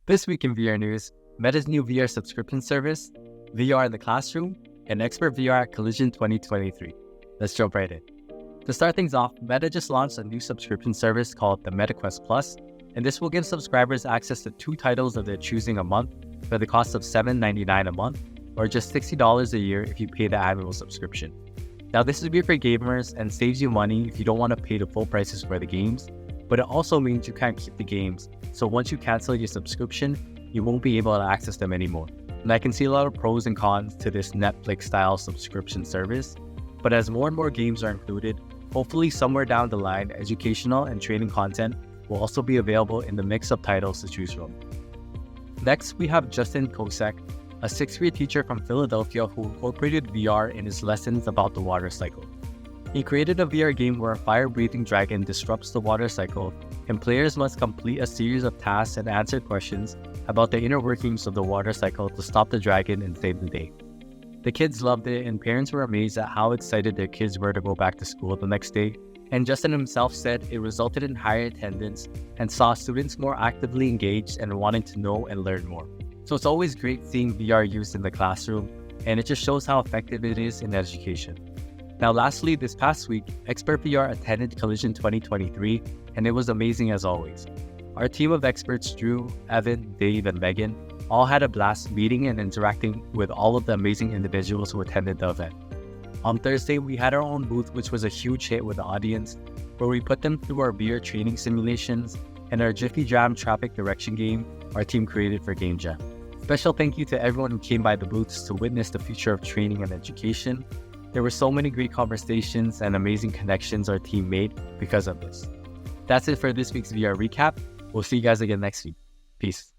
This week in VR news, Meta's new VR subscription service, VR in the classroom, and XpertVR at Collision 2023. Let's jump right in. To start things off, Meta just launched a new subscription service called the MetaQuest Plus, and this will give subscribers access to 2 titles of their choosing a month for the cost of $7.99 a month, or just $60 a year if you pay the annual subscription. Now, this is great for gamers and saves you money if you don't want to pay the full prices for the games, but it also means you can't keep the games, so once you cancel your subscription, you won't be able to access them anymore. And I can see a lot of pros and cons to this Netflix-style subscription service, but as more and more games are included, hopefully somewhere down the line, educational and training content will also be available in the mix of titles to choose from. Next, we have Justin Kosek, a 6th grade teacher from Philadelphia who incorporated VR in his lessons about the water cycle. He created a VR game where a fire-breathing dragon disrupts the water cycle, and players must complete a series of tasks and answer questions about the inner workings of the water cycle to stop the dragon and save the day. The kids loved it, and parents were amazed at how excited their kids were to go back to school the next day, and Justin himself said it resulted in higher attendance and saw students more actively engaged and wanting to know and learn more. So it's always great seeing VR used in the classroom, and it just shows how effective it is in education. Now lastly, this past week, XpertVR attended Collision 2023, and it was amazing as always. Our team of experts, Drew, Evan, Dave, and Megan, all had a blast meeting and interacting with all of the amazing individuals who attended the event. On Thursday, we had our own booth, which was a huge hit with the audience, where we put them through our VR training simulations and our Jiffy Jam traffic direction game our team created for Game Jam. Special thank you to everyone who came by the booths to witness the future of training and education. There were so many great conversations and amazing connections our team made because of this. That's it for this week's VR recap. We'll see you guys again next week. Peace.